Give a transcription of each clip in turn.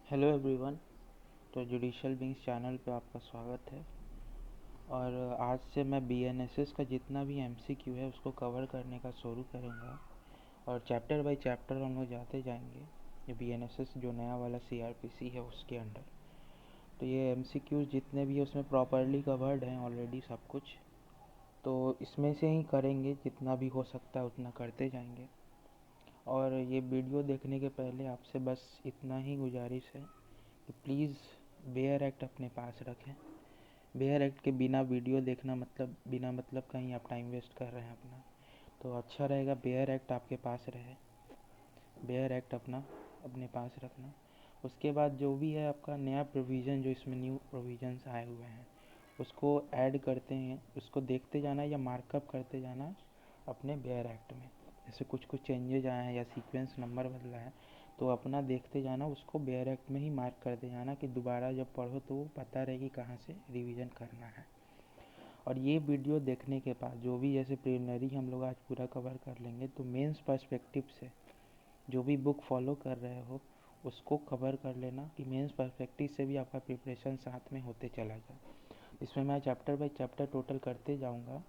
Hello everyone. तो judicial wings channel पे आपका स्वागत है। और आज से मैं बीएनएसएस का जितना भी एमसीक्यू है उसको कवर करने का शुरू करूँगा और चैप्टर बाय चैप्टर हम लोग जाते जाएंगे। ये बीएनएसएस जो नया वाला सीआरपीसी है उसके अंडर तो ये एमसीक्यू जितने भी है उसमें प्रॉपरली कवर्ड हैं ऑलरेडी सब कुछ। तो इसमें से ही करेंगे, जितना भी हो सकता है उतना करते जाएंगे। और ये वीडियो देखने के पहले आपसे बस इतना ही गुजारिश है कि प्लीज़ बेयर एक्ट अपने पास रखें। बेयर एक्ट के बिना वीडियो देखना मतलब बिना मतलब कहीं आप टाइम वेस्ट कर रहे हैं अपना। तो अच्छा रहेगा बेयर एक्ट आपके पास रहे, बेयर एक्ट अपना अपने पास रखना। उसके बाद जो भी है आपका नया प्रोविज़न, जो इसमें न्यू प्रोविज़न्स आए हुए हैं उसको ऐड करते हैं, उसको देखते जाना या मार्कअप करते जाना अपने बेयर एक्ट में। जैसे कुछ कुछ चेंजेज आए हैं या सीक्वेंस नंबर बदला है तो अपना देखते जाना, उसको बेयर एक्ट में ही मार्क करते जाना कि दोबारा जब पढ़ो तो वो पता रहे कि कहाँ से रिवीजन करना है। और ये वीडियो देखने के बाद जो भी जैसे प्रिलिमिनरी हम लोग आज पूरा कवर कर लेंगे, तो मेंस पर्सपेक्टिव से जो भी बुक फॉलो कर रहे हो उसको कवर कर लेना कि मेंस पर्सपेक्टिव से भी आपका प्रिपरेशन साथ में होते चला जाए। इसमें मैं चैप्टर बाय चैप्टर टोटल करते जाऊंगा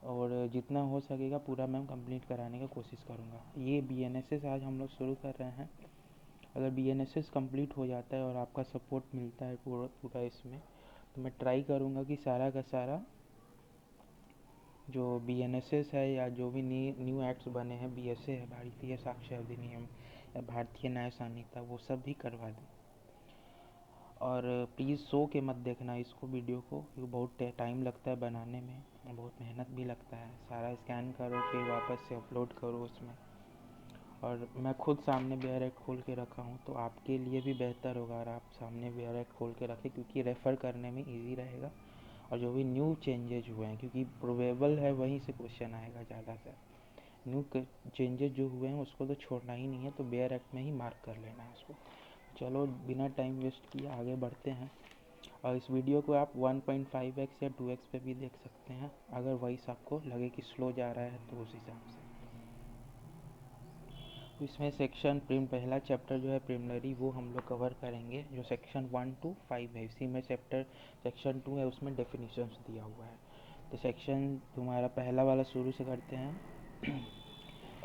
और जितना हो सकेगा पूरा मैं कंप्लीट कराने की कोशिश करूंगा। ये बीएनएसएस आज हम लोग शुरू कर रहे हैं। अगर बीएनएसएस कंप्लीट हो जाता है और आपका सपोर्ट मिलता है पूरा पूरा इसमें, तो मैं ट्राई करूंगा कि सारा का सारा जो बीएनएसएस है या जो भी न्यू एक्ट्स बने हैं, बीएसए है, भारतीय साक्ष्य अधिनियम या भारतीय न्याय संहिता, वो सब भी करवा दूँ। और प्लीज़ सो के मत देखना इसको वीडियो को, क्योंकि बहुत टाइम लगता है बनाने में, बहुत मेहनत भी लगता है। सारा स्कैन करो फिर वापस से अपलोड करो उसमें। और मैं खुद सामने बेयर एक्ट खोल के रखा हूँ तो आपके लिए भी बेहतर होगा अगर आप सामने बेयर एक्ट खोल के रखें, क्योंकि रेफ़र करने में इजी रहेगा। और जो भी न्यू चेंजेज हुए हैं, क्योंकि प्रोबेबल है वहीं से क्वेश्चन आएगा ज़्यादा से, न्यू चेंजेस जो हुए हैं उसको तो छोड़ना ही नहीं है, तो बेयर एक्ट में ही मार्क कर लेना है उसको। चलो बिना टाइम वेस्ट किए आगे बढ़ते हैं। और इस वीडियो को आप 1.5x या 2x पे भी देख सकते हैं अगर वॉइस आपको लगे कि स्लो जा रहा है तो उस हिसाब से। तो इसमें सेक्शन पहला चैप्टर जो है प्रिलिमिनरी वो हम लोग कवर करेंगे, जो सेक्शन 1 to 5 है। इसी में सेक्शन 2 है, उसमें डेफिनेशंस दिया हुआ है। तो सेक्शन तुम्हारा पहला वाला शुरू से करते हैं।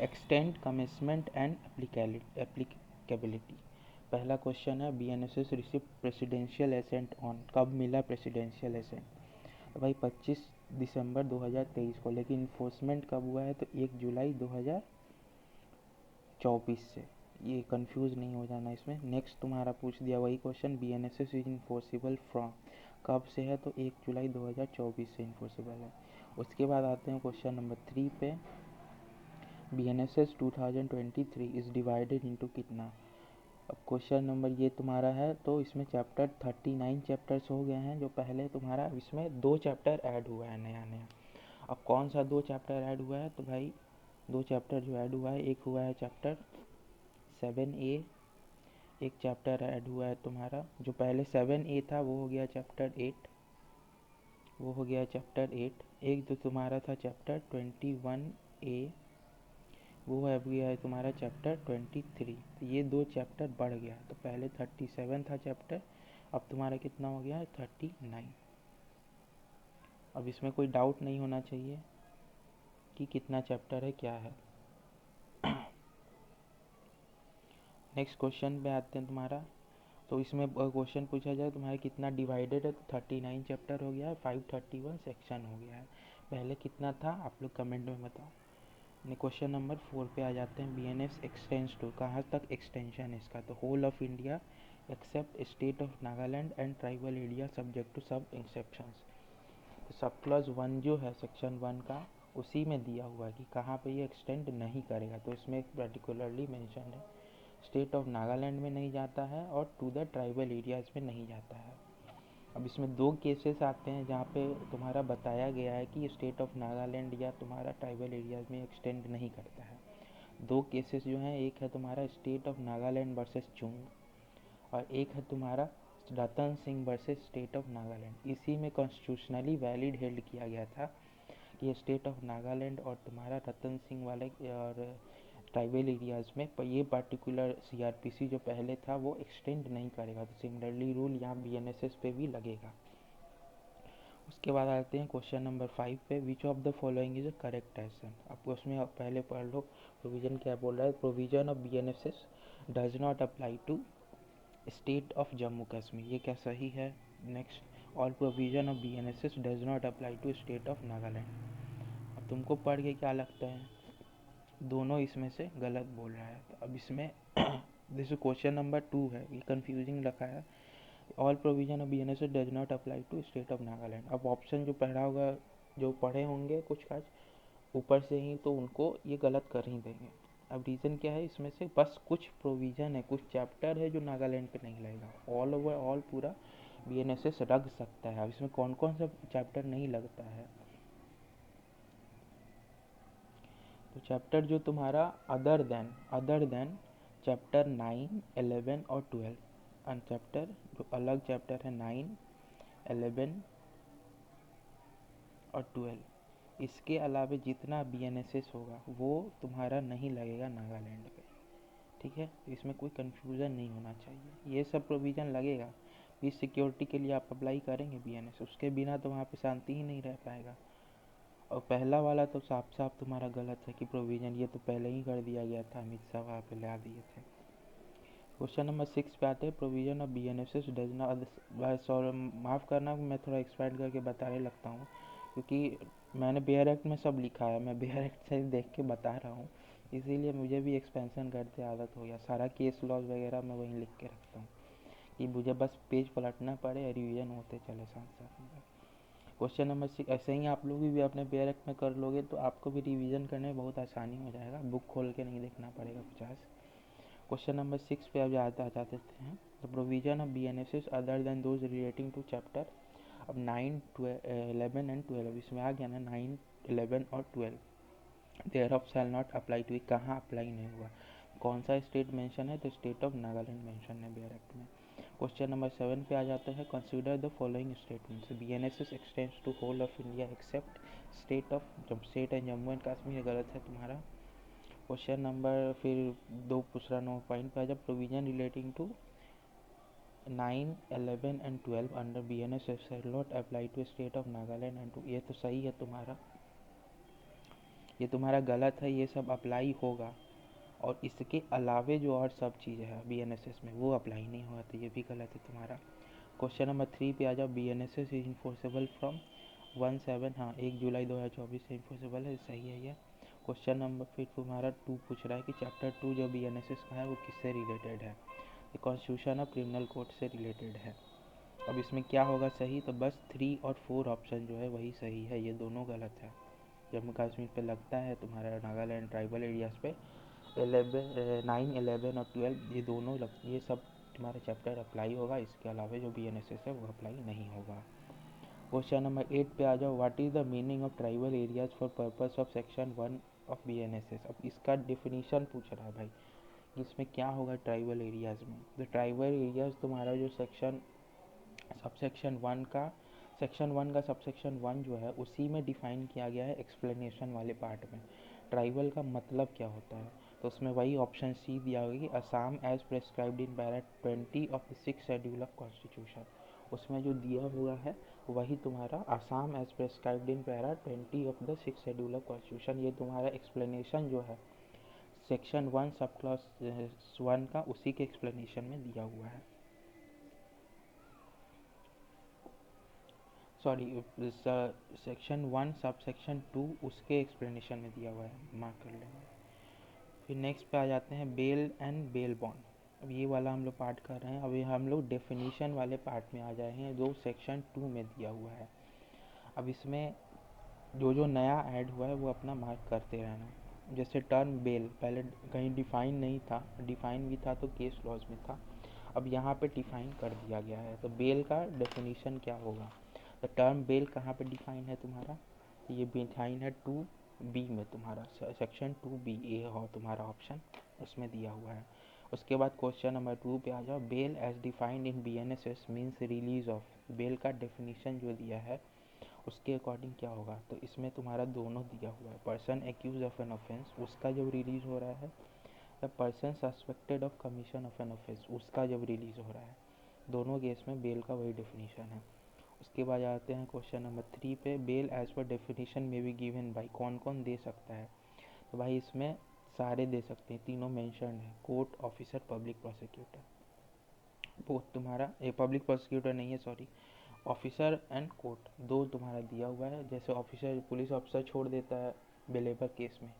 Extend commitment and applicability. पहला क्वेश्चन है BNSS receive presidential assent on, कब मिला प्रेसिडेंशियल एसेंट? तो भाई 25 दिसंबर 2023 को, लेकिन इन्फोर्समेंट कब हुआ है? तो 1 जुलाई 2024 से। ये कंफ्यूज नहीं हो जाना इसमें। नेक्स्ट तुम्हारा पूछ दिया वही question, BNSS is enforceable from, कब से है? तो 1 जुलाई 2024 से इन्फोर्सिबल है। उसके बाद आते हैं क्वेश्चन नंबर 3 पे, बीएनएसएस 2023 इज डिवाइडेड इनटू कितना? अब क्वेश्चन नंबर ये तुम्हारा है, तो इसमें चैप्टर 39 चैप्टर्स हो गए हैं जो पहले तुम्हारा, इसमें 2 चैप्टर ऐड हुआ है नया नया। अब कौन सा 2 चैप्टर ऐड हुआ है? तो भाई 2 चैप्टर जो ऐड हुआ है, एक हुआ है चैप्टर 7A, एक चैप्टर ऐड हुआ है तुम्हारा, जो पहले 7A था वो हो गया चैप्टर 8, वो हो गया चैप्टर 8। एक जो तुम्हारा था चैप्टर 21A, वो है गया है तुम्हारा चैप्टर 23। तो ये 2 चैप्टर बढ़ गया, तो पहले 37 था चैप्टर, अब तुम्हारा कितना हो गया है? 39। अब इसमें कोई डाउट नहीं होना चाहिए कि कितना चैप्टर है क्या है। नेक्स्ट क्वेश्चन पे आते हैं तुम्हारा। तो इसमें क्वेश्चन पूछा जाए तुम्हारा कितना डिवाइडेड है? तो 39 चैप्टर हो गया है, 531 सेक्शन हो गया है। पहले कितना था आप लोग कमेंट में बताओ। क्वेश्चन नंबर 4 पे आ जाते हैं, बीएनएस एक्सटेंड्स टू, कहाँ तक एक्सटेंशन है इसका? तो whole of India except state of Nagaland and tribal area subject to sub exceptions. तो सब क्लॉज 1 जो है सेक्शन 1 का, उसी में दिया हुआ है कि कहाँ पे ये एक्सटेंड नहीं करेगा। तो इसमें पर्टिकुलरली मेंशन है स्टेट ऑफ नागालैंड में नहीं जाता है और टू द ट्राइबल एरियाज में नहीं जाता है। अब इसमें 2 केसेस आते हैं जहाँ पे तुम्हारा बताया गया है कि स्टेट ऑफ नागालैंड या तुम्हारा ट्राइबल एरियाज में एक्सटेंड नहीं करता है। 2 केसेस जो हैं, एक है तुम्हारा state of Nagaland versus Chung, और एक है तुम्हारा Ratan Singh versus state of Nagaland. इसी में कॉन्स्टिट्यूशनली वैलिड हेल्ड किया गया था कि स्टेट ऑफ नागालैंड और तुम्हारा रतन सिंह वाले और ट्राइबल एरियाज़ में ये पर्टिकुलर सीआरपीसी जो पहले था वो एक्सटेंड नहीं करेगा। तो सिमिलरली रूल यहाँ बीएनएसएस पे भी लगेगा। उसके बाद आते हैं क्वेश्चन नंबर 5 पे, विच of the following is a correct answer. आपको उसमें पहले पढ़ लो प्रोविजन क्या बोल रहा है। Provision of BNSS does not apply to state of Jammu Kashmir, ये क्या सही है। Next, all provision of BNSS does not apply to state of Nagaland. अब तुमको पढ़ के क्या लगता है, दोनों इसमें से गलत बोल रहा है। तो अब इसमें जैसे क्वेश्चन नंबर 2 है, ये कंफ्यूजिंग रखा है, all provision of BNSS does not apply to state of Nagaland. अब ऑप्शन जो पढ़ा होगा, जो पढ़े होंगे कुछ काज ऊपर से ही, तो उनको ये गलत कर ही देंगे। अब रीज़न क्या है, इसमें से बस कुछ प्रोविज़न है, कुछ चैप्टर है जो नागालैंड पे नहीं लगेगा। ऑल ओवर ऑल पूरा बीएनएसएस लग सकता है। अब इसमें कौन कौन सा चैप्टर नहीं लगता है, तो चैप्टर जो तुम्हारा अदर देन चैप्टर 9, 11 और 12, एंड चैप्टर जो अलग चैप्टर है 9, 11 और 12, इसके अलावा जितना बीएनएसएस होगा वो तुम्हारा नहीं लगेगा नागालैंड पे। ठीक है, इसमें कोई कंफ्यूजन नहीं होना चाहिए, ये सब प्रोविज़न लगेगा। पीस सिक्योरिटी के लिए आप अप्लाई करेंगे बीएनएस, उसके बिना तो वहाँ पे शांति ही नहीं रह पाएगा। और पहला वाला तो साफ साफ तुम्हारा गलत है कि प्रोविज़न, ये तो पहले ही कर दिया गया था, अमित शाह वहाँ पे ला दिए थे। क्वेश्चन नंबर 6 पे आते हैं, provision of BNSS does not, sorry माफ़ करना मैं थोड़ा एक्सप्लेन करके बताने लगता हूँ, क्योंकि मैंने बेयर एक्ट में सब लिखा है, मैं बेयर एक्ट से देख के बता रहा हूँ, इसीलिए मुझे भी एक्सपेंशन करते आदत हो गया। सारा केस लॉज वगैरह मैं वहीं लिख के रखता हूँ कि मुझे बस पेज पलटना पड़े, रिवीजन होते चले साथ साथ में। क्वेश्चन नंबर 6 ऐसे ही आप लोग भी अपने बेयर एक्ट में कर लोगे तो आपको भी रिवीजन करने में बहुत आसानी हो जाएगा, बुक खोल के नहीं देखना पड़ेगा 50। क्वेश्चन नंबर 6 पे अब आ जाते हैं, the provision of BNSS other than those relating to chapter. अब 9, 11 एंड 12 इसमें आ गया ना, 9, 11 और 12 thereof shall not apply to, कहाँ अप्लाई नहीं हुआ, कौन सा स्टेट मेंशन है, तो स्टेट ऑफ नागालैंड मेंशन है बेयर एक्ट में। क्वेश्चन नंबर 7 पे आ जाता है, consider the following statements, BNSS extends to whole of India except state of state and Jammu and Kashmir, गलत है तुम्हारा। क्वेश्चन नंबर फिर 2 पूछ रहा 9 पॉइंट पे आ जाए, provision relating to 9, 11 and 12 under BNSS shall not apply to state of Nagaland and to, ये तो सही है तुम्हारा, ये तुम्हारा गलत है, ये सब अप्लाई होगा। और इसके अलावे जो और सब चीज़ें हैं बीएनएसएस में वो अप्लाई नहीं हुआ, तो ये भी गलत है तुम्हारा। क्वेश्चन नंबर 3 पे आ जाओ, बीएनएसएस इज इन्फोर्सेबल फ्रॉम 1/7, हाँ 1 जुलाई 2024 से इन्फोर्सेबल है, सही है ये। क्वेश्चन नंबर फिर तुम्हारा 2 पूछ रहा है कि चैप्टर 2 जो बीएनएसएस का है वो किससे रिलेटेड है, ये कॉन्स्टिट्यूशन ऑफ क्रिमिनल कोड से रिलेटेड है। अब इसमें क्या होगा सही, तो बस 3 और 4 ऑप्शन जो है वही सही है, ये दोनों गलत है। जम्मू कश्मीर पे लगता है, तुम्हारा नागालैंड ट्राइबल एरियाज़ पे 9, 11 और 12 ये दोनों ये सब तुम्हारा चैप्टर अप्लाई होगा, इसके अलावा जो बीएनएसएस है वो अप्लाई नहीं होगा। क्वेश्चन नंबर 8 पे आ जाओ, what is the meaning of tribal areas for purpose of section 1 of BNSS. अब इसका डेफिनेशन पूछ रहा है भाई, इसमें क्या होगा ट्राइबल एरियाज़ में। तो ट्राइबल एरियाज़ तुम्हारा जो सेक्शन 1 का सबसेक्शन 1 जो है उसी में डिफ़ाइन किया गया है एक्सप्लेनेशन वाले पार्ट में, ट्राइबल का मतलब क्या होता है। तो उसमें वही ऑप्शन सी दिया होगा कि Assam as prescribed in para 20 of the 6th schedule of constitution, उसमें जो दिया हुआ है वही तुम्हारा Assam as prescribed in para 20 of the 6th schedule of constitution, ये तुम्हारा एक्सप्लेनेशन जो है सेक्शन 1 सब क्लॉज 1 का उसी के एक्सप्लेनेशन में दिया हुआ है। सॉरी, सेक्शन 1 सब सेक्शन 2 उसके एक्सप्लेनेशन में दिया हुआ है, मार्क कर लेंगे। फिर नेक्स्ट पे आ जाते हैं बेल एंड बेल बॉन्ड। अब ये वाला हम लोग पार्ट कर रहे हैं, अभी हम लोग डेफिनेशन वाले पार्ट में आ जाए हैं जो सेक्शन 2 में दिया हुआ है। अब इसमें जो जो नया ऐड हुआ है वो अपना मार्क करते रहना। जैसे टर्म बेल पहले कहीं डिफाइन नहीं था, डिफाइन भी था तो केस लॉज में था, अब यहाँ पे डिफाइन कर दिया गया है। तो बेल का डेफिनेशन क्या होगा, तो टर्म बेल कहाँ पे डिफाइन है तुम्हारा, तो ये डिफाइन है 2B में, तुम्हारा सेक्शन 2B ये हो तुम्हारा ऑप्शन, उसमें दिया हुआ है। उसके बाद क्वेश्चन नंबर 2 पे आ जाओ, bail as defined in BNSS means release of, bail का डेफिनेशन जो दिया है उसके अकॉर्डिंग क्या होगा, तो इसमें तुम्हारा दोनों दिया हुआ है, person accused of an offence उसका जब रिलीज हो रहा है, या person suspected of commission of an offence उसका जब रिलीज हो रहा है। दोनों केस में बेल का वही डेफिनेशन है। उसके बाद आते हैं क्वेश्चन नंबर 3 पे, बेल एज पर डेफिनेशन में भी गिवन बाई, कौन कौन दे सकता है। तो भाई इसमें सारे दे सकते हैं, तीनों मेंशन है, कोर्ट, ऑफिसर, पब्लिक प्रोसिक्यूटर। वो तुम्हारा ये पब्लिक प्रोसिक्यूटर नहीं है, सॉरी, ऑफिसर एंड कोर्ट दो तुम्हारा दिया हुआ है। जैसे ऑफिसर पुलिस ऑफिसर छोड़ देता है बेलेबल केस में,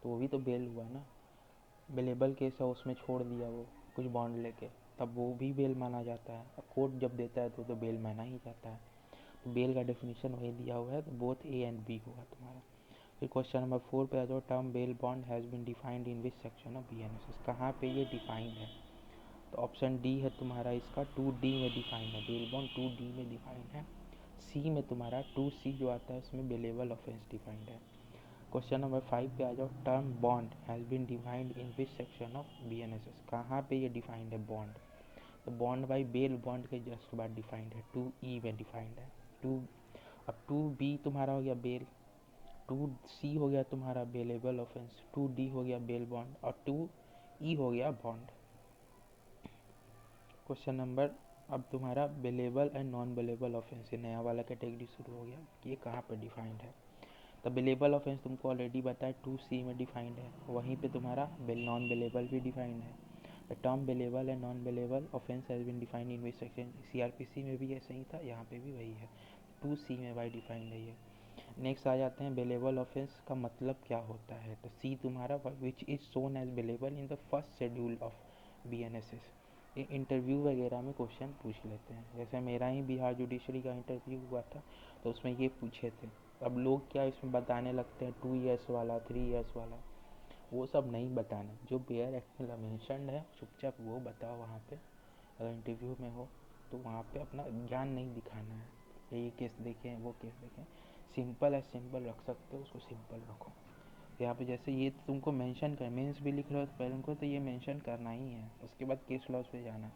तो वो भी तो बेल हुआ ना। बेलेबल केस है उसमें छोड़ दिया वो कुछ बॉन्ड लेके, तब वो भी बेल माना जाता है। अब कोर्ट जब देता है तो बेल माना ही जाता है। तो बेल का डेफिनेशन वही दिया हुआ है, तो बोथ ए एंड बी होगा तुम्हारा। फिर क्वेश्चन नंबर 4 पे आ जाओ, term bail bond has been defined in which section of BNSS, कहाँ पे ये डिफाइंड है। तो ऑप्शन डी है तुम्हारा इसका 2D में डिफाइंड है, बेल बॉन्ड 2D में डिफाइंड है। सी में तुम्हारा 2C जो आता है उसमें बेलेबल ऑफेंस डिफाइंड है। क्वेश्चन नंबर 5 पे आ जाओ, term bond has been defined in which section of BNSS, कहाँ पे ये डिफाइंड है बॉन्ड। तो बॉन्ड बाई बेल बॉन्ड के जस्ट बाद डिफाइंड है, 2E में डिफाइंड है। टू अब 2B तुम्हारा हो गया बेल, 2C हो गया तुम्हारा बेलेबल ऑफेंस, 2D हो गया बेल बॉन्ड, और 2E हो गया बॉन्ड। क्वेश्चन नंबर अब तुम्हारा bailable and non bailable offence, ये नया वाला कैटेगरी शुरू हो गया कि ये कहाँ पर डिफाइंड है। तो बेलेबल ऑफेंस तुमको ऑलरेडी बताया 2C में डिफाइंड है, वहीं पे तुम्हारा नॉन बेलेबल भी डिफाइंड है। The term bailable and non bailable offence has been defined in which section, CRPC में भी ऐसे ही था, यहाँ पे भी वही है, 2C में भाई डिफाइंड है ये। नेक्स्ट आ जाते हैं बेलेबल ऑफेंस का मतलब क्या होता है। तो सी तुम्हारा which is shown as bailable in the first schedule of BNSS। ये इंटरव्यू वगैरह में क्वेश्चन पूछ लेते हैं, जैसे मेरा ही बिहार जुडिशरी का इंटरव्यू हुआ था तो उसमें ये पूछे थे। अब लोग क्या इसमें बताने लगते हैं 2 years वाला, 3 years वाला, वो सब नहीं बताना। जो बेयर एक्ट में मेंशन्ड है चुपचाप वो बताओ वहाँ पे, अगर इंटरव्यू में हो तो वहाँ पे अपना ज्ञान नहीं दिखाना है, ये केस देखें वो केस देखें। सिंपल एज सिंपल रख सकते हो, उसको सिंपल रखो। यहाँ पे जैसे ये तो तुमको मेंशन कर, मेंस भी लिख रहे हो तो पहले उनको तो ये मेंशन करना ही है, उसके बाद केस लॉज पे जाना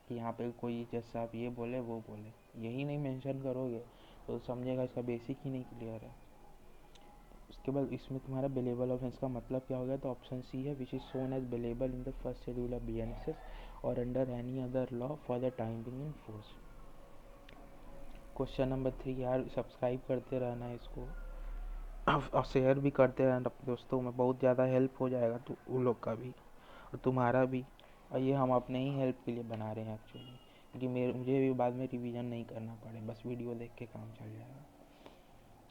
कि यहाँ पे कोई जज साहब ये बोले वो बोले, यही नहीं मेंशन करोगे तो समझेगा इसका बेसिक ही नहीं क्लियर है। उसके बाद इसमें तुम्हारा बेलेबल ऑफेंस का मतलब क्या हो गया, तो ऑप्शन सी है, which is shown as bailable in the first schedule of BNSS और under any other law for the time being in force. Question number 3, यार सब्सक्राइब करते रहना है इसको और शेयर भी करते रहना अपने दोस्तों में, बहुत ज़्यादा हेल्प हो जाएगा तो उन लोग का भी और तुम्हारा भी। और ये हम अपने ही हेल्प के लिए बना रहे हैं एक्चुअली, क्योंकि मुझे भी बाद में रिवीजन नहीं करना पड़े, बस वीडियो देख के काम चल जाएगा।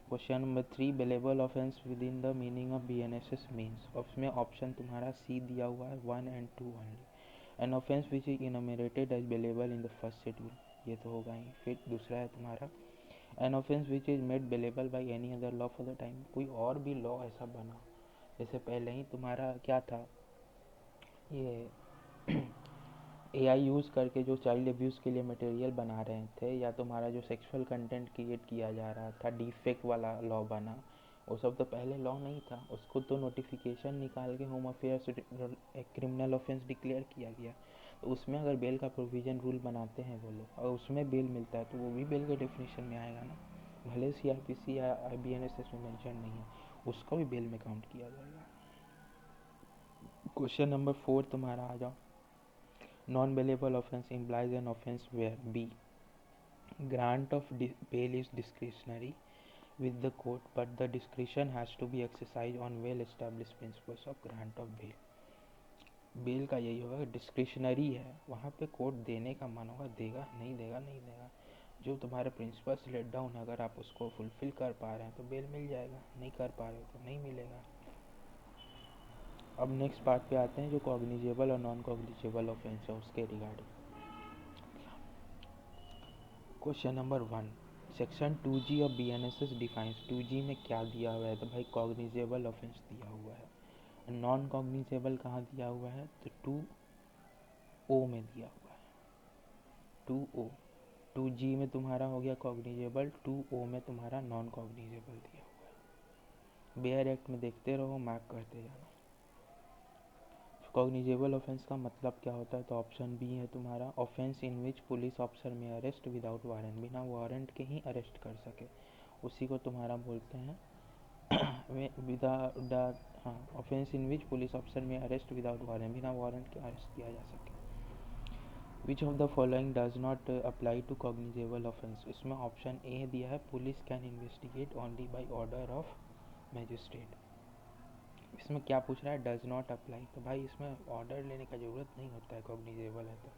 Question number 3, bailable offence within the meaning of BNSS means, उसमें ऑप्शन तुम्हारा सी दिया हुआ है 1 and 2 only. An offence which is nominated as bailable in the first schedule, ये तो होगा ही। फिर दूसरा है तुम्हारा an offence which is made bailable by any other law for the time, कोई और भी लॉ ऐसा बना, जैसे पहले ही तुम्हारा क्या था ये AI यूज़ करके जो चाइल्ड अब्यूज़ के लिए मटेरियल बना रहे थे, या तुम्हारा जो सेक्सुअल कंटेंट क्रिएट किया जा रहा था, डीफेक वाला लॉ बना, वो सब तो पहले लॉ नहीं था, उसको तो नोटिफिकेशन निकाल के होम अफेयर्स एक क्रिमिनल ऑफेंस डिक्लेयर किया गया। तो उसमें अगर बेल का प्रोविज़न रूल बनाते हैं वो लोग और उसमें बेल मिलता है तो वो भी बेल के डेफिनेशन में आएगा ना, भले CRPC या BNSS में मेंशन नहीं है, उसका भी बेल में काउंट किया जाएगा। क्वेश्चन नंबर 4 तुम्हारा आ जाओ, non bailable offence implies an offense where B, grant of bail is discretionary with the court but the discretion has to be exercised on well established principles of grant of bail। Bail का यही होगा, discretionary है, वहाँ पे court देने का मन होगा देगा, नहीं देगा नहीं देगा, जो तुम्हारे प्रिंसिपल्स लेट डाउन अगर आप उसको फुलफिल कर पा रहे हैं तो बेल मिल जाएगा, नहीं कर पा रहे हो तो नहीं मिलेगा। अब नेक्स्ट पार्ट पे आते हैं जो कॉग्निजेबल और नॉन कॉग्निजेबल ऑफेंस है उसके regarding. Question number 1, section 2G of BNSS defines, 2G में क्या दिया हुआ है, तो भाई कॉग्निजेबल ऑफेंस दिया हुआ है। नॉन कॉग्निजेबल कहाँ दिया हुआ है, तो 2O में दिया हुआ है, 2O। 2G में तुम्हारा हो गया कॉग्निजेबल, 2O में तुम्हारा नॉन कॉग्निजेबल दिया हुआ है। बेयर एक्ट में देखते रहो, मार्क करते जाना। कॉग्निजेबल ऑफेंस का मतलब क्या होता है, तो ऑप्शन बी है तुम्हारा, offence in which police officer may arrest without warrant, बिना वारंट के ही अरेस्ट कर सके, उसी को तुम्हारा बोलते हैं without offence in which police officer may arrest without warrant, बिना वारंट के अरेस्ट किया जा सके। Which of the following does not apply to cognizable offence, इसमें ऑप्शन ए दिया है police can investigate only by order of magistrate. इसमें क्या पूछ रहा है, डज नॉट अप्लाई, तो भाई इसमें ऑर्डर लेने का ज़रूरत नहीं होता है, कॉग्निजेबल है तो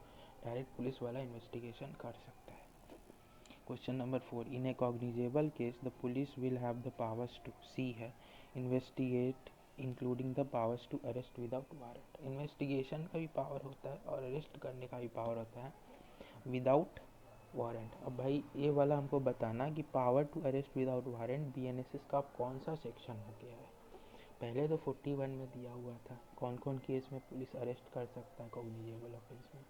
डायरेक्ट पुलिस वाला इन्वेस्टिगेशन कर सकता है। Question number 4, in a cognizable case the police will have the powers to, C है, investigate including the powers to arrest without warrant. Investigation का भी पावर होता है और अरेस्ट करने का भी पावर होता है विदाउट वारंट। अब भाई ये वाला हमको बताना कि power to arrest without warrant BNSS का कौन सा सेक्शन हो गया है। पहले तो 41 में दिया हुआ था कौन कौन केस में पुलिस अरेस्ट कर सकता है कॉग्निजेबल ऑफेंस में,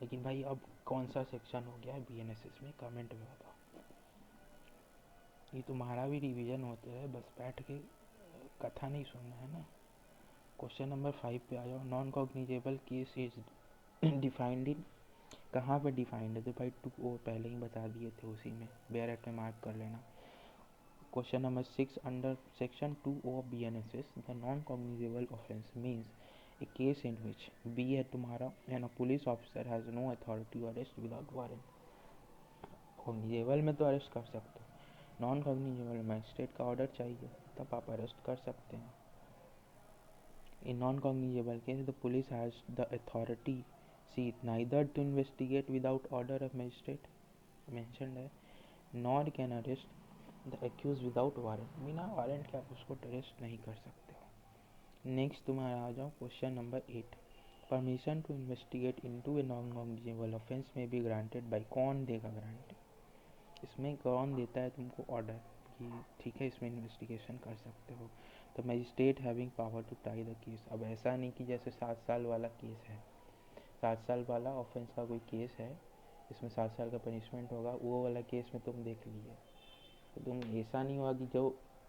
लेकिन भाई अब कौन सा सेक्शन हो गया है बीएनएसएस में, कमेंट में बताओ। ये तुम्हारा भी रिवीजन होता है, बस बैठ के कथा नहीं सुनना है ना। क्वेश्चन नंबर 5 पे आ जाओ। Non cognizable case is defined in, कहाँ पे डिफाइंड है, तो भाई टू वो पहले ही बता दिए थे, उसी में ब्रैकेट में मार्क कर लेना। Question number 6, under section 2 of BNSS the non cognizable offence means a case in which B है तुम्हारा and a police officer has no authority to arrest without warrant. Cognizable में तो अरेस्ट कर सकते हो, नॉन कॉग्निजेबल मैजिस्ट्रेट का order चाहिए तब आप अरेस्ट कर सकते हैं। In non cognizable case the police has the authority C neither to investigate without order of magistrate mentioned है, nor can arrest the accused without warrant, बिना वारंट के आप उसको अरेस्ट नहीं कर सकते हो। नेक्स्ट तुम्हारा आ जाओ question number 8, permission to investigate into a non cognizable offence may be granted by, कौन देगा गारंटी, इसमें कौन देता है तुमको ऑर्डर कि ठीक है इसमें इन्वेस्टिगेशन कर सकते हो, तो magistrate having power to try the case. अब ऐसा नहीं कि जैसे 7 साल वाला केस है, 7 साल वाला ऑफेंस का कोई केस है इसमें 7 साल का पनिशमेंट होगा, वो वाला केस में तुम देख लिए, तो तुम ऐसा नहीं हुआ कि जो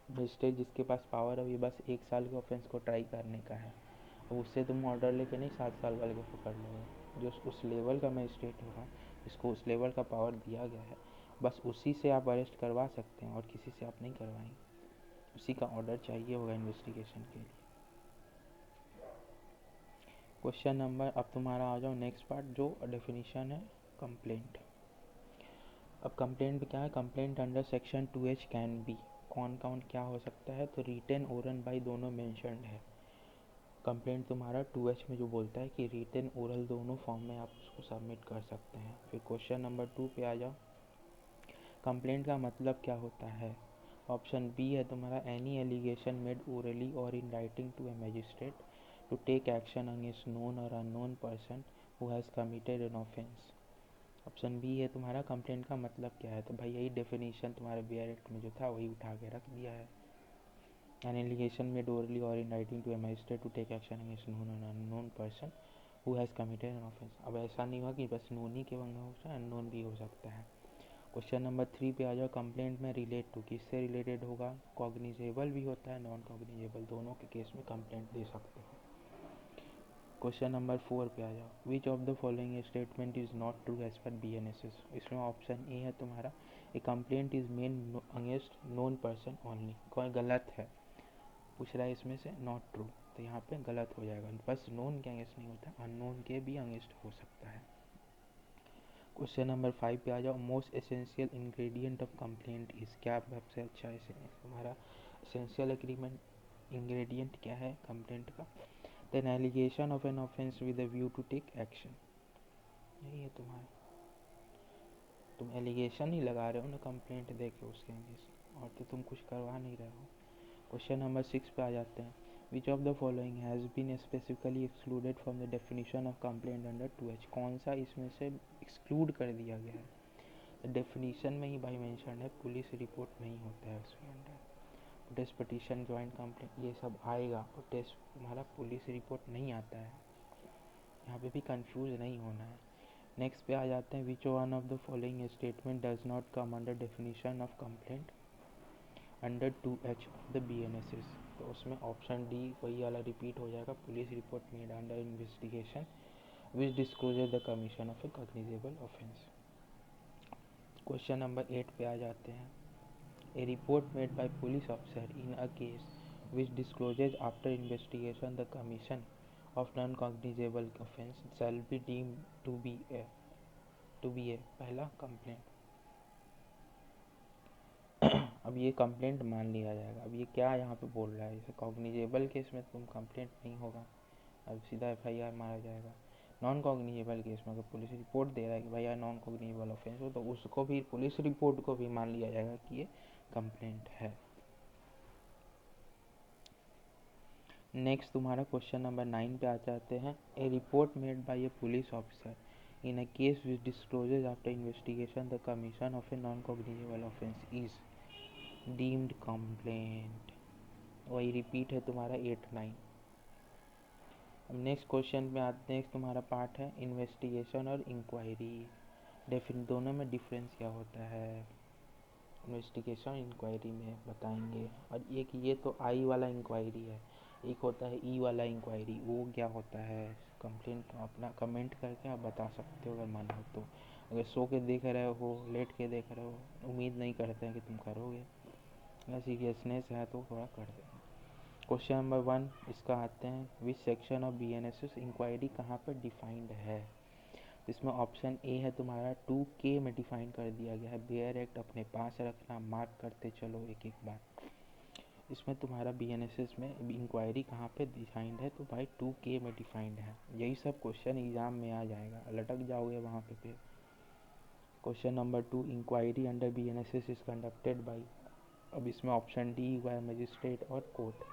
मजिस्ट्रेट जिसके पास पावर है ये बस 1 साल के ऑफेंस को ट्राई करने का है, अब उससे तुम ऑर्डर लेके नहीं 7 साल वाले को पकड़ लोगे। जो उस लेवल का मजिस्ट्रेट होगा जिसको उस लेवल का पावर दिया गया है, बस उसी से आप अरेस्ट करवा सकते हैं और किसी से आप नहीं करवाएंगे, उसी का ऑर्डर चाहिए होगा इन्वेस्टिगेशन के लिए। क्वेश्चन नंबर, अब तुम्हारा आ जाओ नेक्स्ट पार्ट जो डेफिनेशन है कंप्लेंट। अब कंप्लेंट क्या है, complaint under section 2H can be, कौन कौन क्या हो सकता है, तो रिटन ओरल बाई दोनों मेंशन्ड है। कंप्लेंट तुम्हारा 2H में जो बोलता है कि रिटन ओरल दोनों फॉर्म में आप उसको सबमिट कर सकते हैं। फिर क्वेश्चन नंबर 2 पे आ जाओ, कंप्लेंट का मतलब क्या होता है, ऑप्शन बी है तुम्हारा any allegation made orally or in writing to a magistrate to take action against known or unknown person who has committed an offence. Option B है तुम्हारा कंप्लेंट का मतलब क्या है, तो भाई यही डेफिनेशन तुम्हारे BR में जो था वही उठा के रख दिया है, N allegation made orally or in writing to a magistrate to take action against known or unknown person who has committed an offence. अब ऐसा नहीं हुआ कि बस नोन ही के होगा, अननोन भी हो सकता है। क्वेश्चन नंबर 3 पे आ जाओ, कंप्लेंट में रिलेट टू किससे रिलेटेड होगा, कॉग्निजेबल भी होता है नॉन कॉग्निजेबल, दोनों के केस में कंप्लेंट दे सकते हो। क्वेश्चन नंबर 4 पे आ जाओ, which of the following statement is not true as per BNSS। इसमें ऑप्शन ए है तुम्हारा A complaint is made against known person only, कोई गलत है, पूछ रहा है इसमें से नॉट ट्रू, तो यहाँ पे गलत हो जाएगा, बस नोन के अगेंस्ट नहीं होता, अननोन के भी अगेंस्ट हो सकता है। क्वेश्चन नंबर 5 पे आ जाओ, most essential ingredient of complaint is, क्या सबसे अच्छा तुम्हारा एसेंशियल एग्रीमेंट इंग्रेडिएंट क्या है कंप्लेंट का, then allegation of an offence with a view to take action, यही है तुम्हारा, तुम एलिगेशन ही लगा रहे हो ना कंप्लेंट दे के उसके अगेंस्ट, और तो तुम कुछ करवा नहीं रहे हो। क्वेश्चन नंबर 6 पे आ जाते हैं, which of the following has been specifically excluded from the definition of complaint under 2H, कौन सा इसमें से एक्सक्लूड कर दिया गया है, डेफिनेशन में ही भाई मेंशन है, पुलिस रिपोर्ट नहीं होता है उसके अंदर, टेस्ट पिटीशन ज्वाइंट कंप्लेंट ये सब आएगा, और टेस्ट तुम्हारा पुलिस रिपोर्ट नहीं आता है, यहाँ पे भी कंफ्यूज नहीं होना है। नेक्स्ट पे आ जाते हैं, which one of the following statement does not come under definition of complaint under 2H of the BNSS, तो उसमें ऑप्शन डी वही वाला रिपीट हो जाएगा, police report made under investigation which disclosure the commission of A cognizable offence. Question number 8 पे आ जाते हैं, A report made by police officer in a case which discloses after investigation the commission of non-cognizable offence shall be deemed to be a पहला complaint. अब ये complaint मान लिया जाएगा। अब ये क्या यहाँ पे बोल रहा है, जैसे कॉग्निजेबल केस में तुम कंप्लेंट नहीं होगा, अब सीधा एफआईआर मारा जाएगा। नॉन कॉग्निजेबल केस में अगर पुलिस रिपोर्ट दे रहा है कि भाई यार नॉन कॉग्निजेबल ऑफेंस हो, तो उसको भी, पुलिस रिपोर्ट को भी मान लिया जाएगा कि ये कंप्लेंट है। नेक्स्ट तुम्हारा क्वेश्चन नंबर 9 पे आ जाते हैं। A report made by a police officer in a case which discloses after investigation the commission of a non cognizable offence is deemed complaint. वही रिपीट है तुम्हारा 8-9। अब नेक्स्ट क्वेश्चन में आते हैं। नेक्स्ट तुम्हारा पार्ट है इन्वेस्टिगेशन और इंक्वायरी। दोनों में डिफरेंस क्या होता है, इन्वेस्टिगेशन इंक्वायरी में बताएंगे। और एक ये तो आई वाला इंक्वायरी है, एक होता है ई वाला इंक्वायरी। वो क्या होता है, कंप्लेंट अपना कमेंट करके आप बता सकते हो अगर मन हो तो। अगर सो के देख रहे हो, लेट के देख रहे हो, उम्मीद नहीं करते हैं कि तुम करोगे, या सीरियसनेस है तो थोड़ा कर देना। क्वेश्चन नंबर 1 इसका आते हैं, which section of BNSS inquiry कहाँ पर डिफाइंड है। इसमें ऑप्शन ए है तुम्हारा 2K में डिफाइन कर दिया गया है, बेयर एक्ट अपने पास रखना, मार्क करते चलो एक एक बार। इसमें तुम्हारा बीएनएसएस में इंक्वायरी कहाँ पे डिफाइंड है, तो भाई 2K में डिफाइंड है। यही सब क्वेश्चन एग्जाम में आ जाएगा, लटक जाओगे वहाँ पे फिर। Question number 2, inquiry under BNSS is conducted by. अब इसमें ऑप्शन डी हुआ है मजिस्ट्रेट और कोर्ट।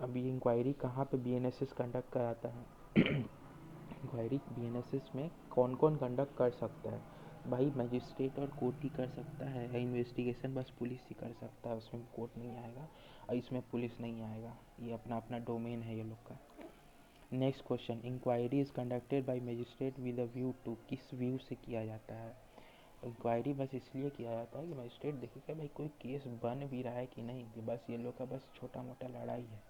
अभी इंक्वायरी कहाँ पे बीएनएसएस कंडक्ट कराता है इंक्वायरी बीएनएसएस में कौन कौन कंडक्ट कर सकता है, भाई मजिस्ट्रेट और कोर्ट ही कर सकता है। इन्वेस्टिगेशन बस पुलिस ही कर सकता है, उसमें कोर्ट नहीं आएगा और इसमें पुलिस नहीं आएगा, ये अपना अपना डोमेन है ये लोग का। Next question, inquiry is conducted by magistrate with a view to, किस व्यू से किया जाता है। इंक्वायरी बस इसलिए किया जाता है कि मजिस्ट्रेट देखेगा भाई कोई केस बन भी रहा है कि नहीं, कि बस ये लोग का बस छोटा मोटा लड़ाई है।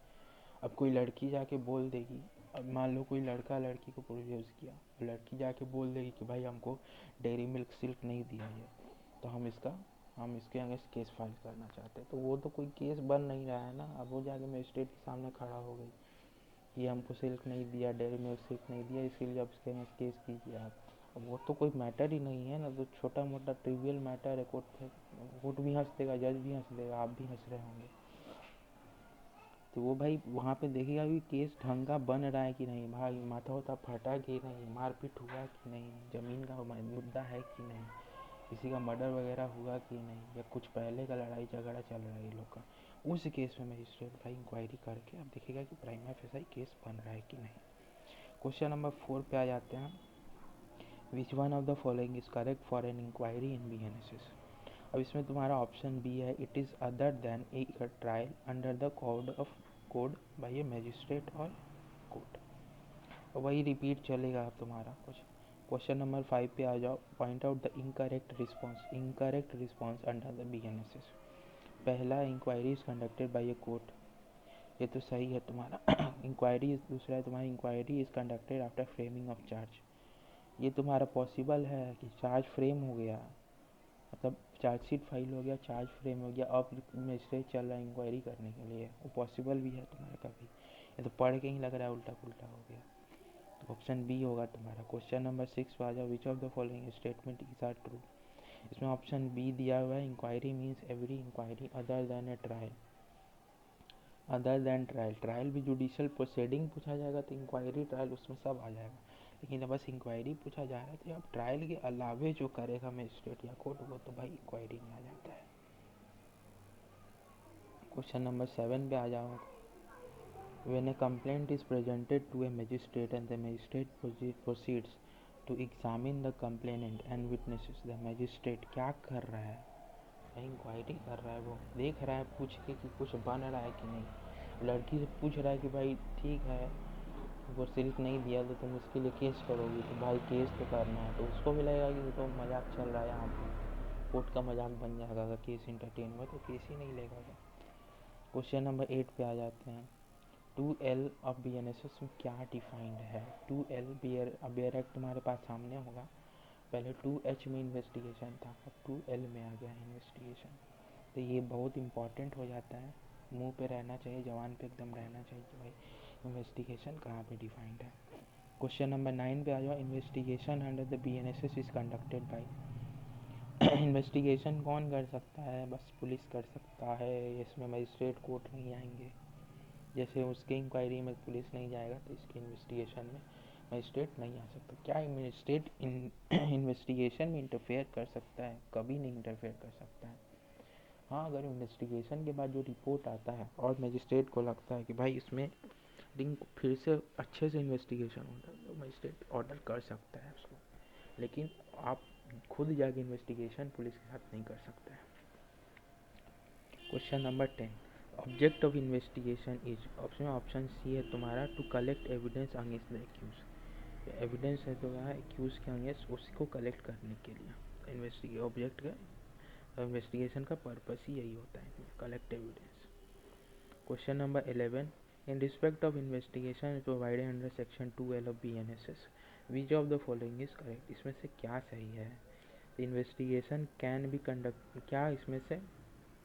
अब कोई लड़की जाके बोल देगी, अब मान लो कोई लड़का लड़की को प्रपोज किया, लड़की जाके बोल देगी कि भाई हमको डेयरी मिल्क सिल्क नहीं दिया है, तो हम इसके अगेंस्ट केस फाइल करना चाहते हैं। तो वो तो कोई केस बन नहीं रहा है ना। अब वो जाके मजिस्ट्रेट के सामने खड़ा हो गई कि हमको सिल्क नहीं दिया, डेयरी मिल्क सिल्क नहीं दिया, इसलिए अब इसके अगेंस्ट केस कीजिए आप। अब वो तो कोई मैटर ही नहीं है ना, तो छोटा मोटा ट्रिवियल मैटर है। कोर्ट भी हंस देगा, जज भी हंस देगा, आप भी हंस रहे होंगे। तो वो भाई वहाँ पे देखेगा कि केस ढंग का बन रहा है कि नहीं, भाई माथा होता फटा कि नहीं, मारपीट हुआ कि नहीं, ज़मीन का मुद्दा है कि नहीं, किसी का मर्डर वगैरह हुआ कि नहीं, या कुछ पहले का लड़ाई झगड़ा चल रहा है ये लोग का। उस केस में मजिस्ट्रेट भाई इंक्वायरी करके अब देखेगा कि प्राइमा फेसाई केस बन रहा है कि नहीं। क्वेश्चन नंबर 4 पे आ जाते हैं। Which one of the following is correct for an inquiry in BNSS. अब इसमें तुम्हारा ऑप्शन बी है, it is other than a trial under the code by a magistrate or court. वही रिपीट चलेगा अब तुम्हारा कुछ। क्वेश्चन नंबर 5 पे आ जाओ। Point out the incorrect response under the BNSS. पहला, inquiry is conducted by a court, ये तो सही है तुम्हारा। इंक्वायरी दूसरा है तुम्हारा, inquiry is conducted after framing of charge. ये तुम्हारा पॉसिबल है कि चार्ज फ्रेम हो गया, मतलब चार्जशीट फाइल हो गया, चार्ज फ्रेम हो गया, अब मजिस्ट्रेट चल रहा है इंक्वायरी करने के लिए, वो पॉसिबल भी है तुम्हारा कभी। ये तो पढ़ के ही लग रहा है उल्टा पुल्टा हो गया, तो ऑप्शन बी होगा तुम्हारा। क्वेश्चन नंबर 6 पे आ जाओ। Which of the following statement is are true. इसमें ऑप्शन बी दिया हुआ है, inquiry means every inquiry other than a trial. Other than trial, trial भी जुडिशियल प्रोसीडिंग पूछा जाएगा तो इंक्वायरी ट्रायल उसमें सब आ जाएगा, लेकिन बस इंक्वायरी पूछा जा रहा है तो अब ट्रायल के अलावे जो करेगा मजिस्ट्रेट या कोर्ट, वो तो भाई इंक्वायरी में आ जाता है। क्वेश्चन नंबर 7 पे आ जाओ। When a complaint is presented to a magistrate and the magistrate proceeds to examine the complainant and witnesses, the magistrate क्या कर रहा है, इंक्वायरी कर रहा है। वो देख रहा है पूछ के कि कुछ बन रहा है कि नहीं। लड़की से पूछ रहा है कि भाई ठीक है वो सिल्क नहीं दिया तो तुम इसके लिए केस करोगी, तो भाई केस तो करना है, तो उसको भी लगेगा कि तो मजाक चल रहा है यहाँ पे, कोर्ट का मजाक बन जाएगा। अगर केस इंटरटेन हुआ तो केस ही नहीं लेगा। क्वेश्चन नंबर 8 पे आ जाते हैं। 2L ऑफ बीएनएसएस में क्या डिफाइंड है। 2L बेयर एक्ट तुम्हारे पास सामने होगा। पहले 2H में इन्वेस्टिगेशन था, अब 2L में आ गया इन्वेस्टिगेशन। तो ये बहुत इम्पॉर्टेंट हो जाता है, मुंह पे रहना चाहिए, जवान पे एकदम रहना चाहिए कि भाई इन्वेस्टिगेशन कहाँ पे डिफाइंड है। क्वेश्चन नंबर 9 पे आ जाओ। Investigation under the BNSS is conducted bye. Investigation कौन कर सकता है? बस पुलिस कर सकता है, इसमें मजिस्ट्रेट कोर्ट नहीं आएंगे। जैसे उसके इंक्वायरी में पुलिस नहीं जाएगा तो इसकी इन्वेस्टिगेशन में मजिस्ट्रेट नहीं आ सकता। क्या मजिस्ट्रेट इन्वेस्टिगेशन में इंटरफेयर कर सकता है? कभी नहीं इंटरफेयर कर सकता है। हाँ, अगर इन्वेस्टिगेशन के बाद जो रिपोर्ट आता है और मजिस्ट्रेट को लगता है कि भाई इसमें रिंग फिर से अच्छे से इन्वेस्टिगेशन होता है, तो मजिस्ट्रेट ऑर्डर कर सकता है उसको, लेकिन आप खुद जाके इन्वेस्टिगेशन पुलिस के साथ नहीं कर सकते हैं। Question number 10, object of investigation is, option C है तुम्हारा, to collect evidence against the accused. Evidence है तो वहाँ एक्यूज के अगेंस्ट उसको कलेक्ट करने के लिए इन्वेस्टिगेट ऑब्जेक्ट का इन्वेस्टिगेशन का पर्पस ही यही होता है, collect evidence. Question number 11, in respect of investigation provided under section 2L of BNSS, which of the following is correct? इसमें से क्या सही है? इन्वेस्टिगेशन कैन बी कंडक्ट, क्या इसमें से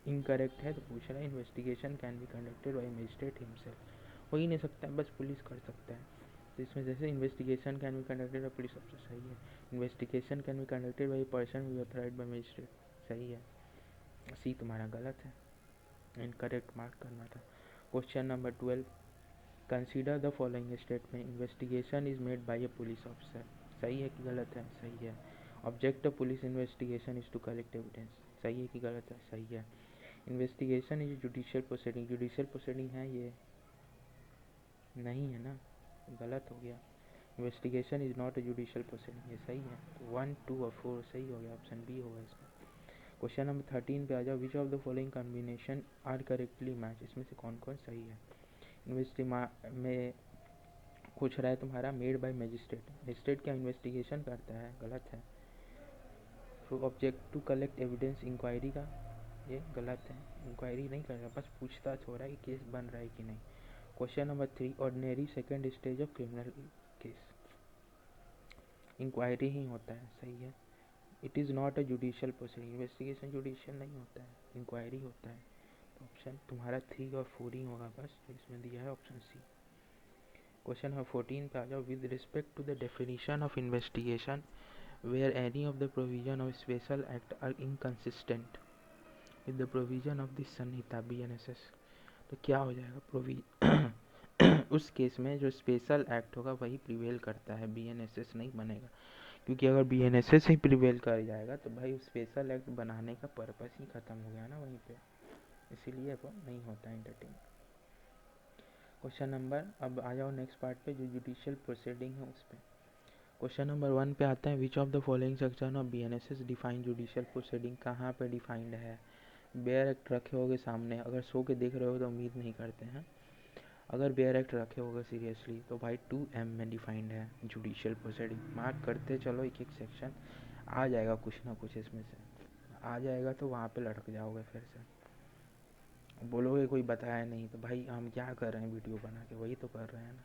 इनकरेक्ट है? तो पूछ रहा है investigation can be conducted by magistrate himself. हो ही नहीं सकता है, बस पुलिस कर सकता है। तो इसमें जैसे investigation can be conducted by police officer, सही है। Investigation can be conducted by person B authorised by magistrate, सही है। सी तुम्हारा गलत है, इनकरेक्ट मार्क करना था। Question number 12, consider the following statement, investigation is made by a police officer, सही है कि गलत है? सही है। Object of police investigation is to collect evidence, सही है कि गलत है? सही है। Investigation is judicial proceeding, judicial proceeding है ये? नहीं है ना, गलत हो गया। Investigation is not a judicial proceeding, ये सही है। तो 1, 2 और 4 सही हो गया, ऑप्शन बी होगा इसका। क्वेश्चन नंबर 13 पे आ जाओ। Which of the following combination are correctly match, इसमें से कौन कौन सही है? में पूछ रहा है तुम्हारा मेड बाय मजिस्ट्रेट, मजिस्ट्रेट क्या इन्वेस्टिगेशन करता है? गलत है। तो object to collect evidence, inquiry का, ये गलत है, इंक्वायरी नहीं कर रहा, बस पूछताछ हो रहा है कि केस बन रहा है कि नहीं। Question number 3, ordinary second stage of criminal case, inquiry ही होता है, सही है। It is not a judicial proceeding, investigation judicial नहीं होता है, इंक्वायरी होता है। तो ऑप्शन तुम्हारा 3 और 4 ही होगा बस, तो इसमें दिया है ऑप्शन सी। क्वेश्चन नंबर 14 पे आ जाओ। With respect to the definition of investigation where any of the provision of special act are inconsistent with the provision of this Sanhita BNSS, तो क्या हो जाएगा? उस केस में जो स्पेशल एक्ट होगा वही प्रिवेल करता है, BNSS नहीं बनेगा। क्योंकि अगर BNSS ही प्रिवेल कर जाएगा तो भाई स्पेशल एक्ट बनाने का पर्पस ही खत्म हो गया ना वहीं पे, इसीलिए वो नहीं होता एंटरटेन। क्वेश्चन नंबर, अब आ जाओ नेक्स्ट पार्ट पे जो जुडिशियल प्रोसीडिंग है उस पर। क्वेश्चन नंबर 1 पे आते हैं। Which of the following section of BNSS define judicial proceeding, कहाँ पे डिफाइंड है? बेयर एक्ट रखे होगे सामने, अगर सो के देख रहे हो तो उम्मीद नहीं करते हैं। अगर बेयर एक्ट रखे होगा सीरियसली तो भाई 2M में डिफाइंड है जुडिशियल प्रोसीडिंग। मार्क करते चलो, एक एक सेक्शन आ जाएगा, कुछ ना कुछ इसमें से आ जाएगा, तो वहाँ पे लटक जाओगे फिर से, बोलोगे कोई बताया नहीं, तो भाई हम क्या कर रहे हैं वीडियो बना के, वही तो कर रहे हैं ना।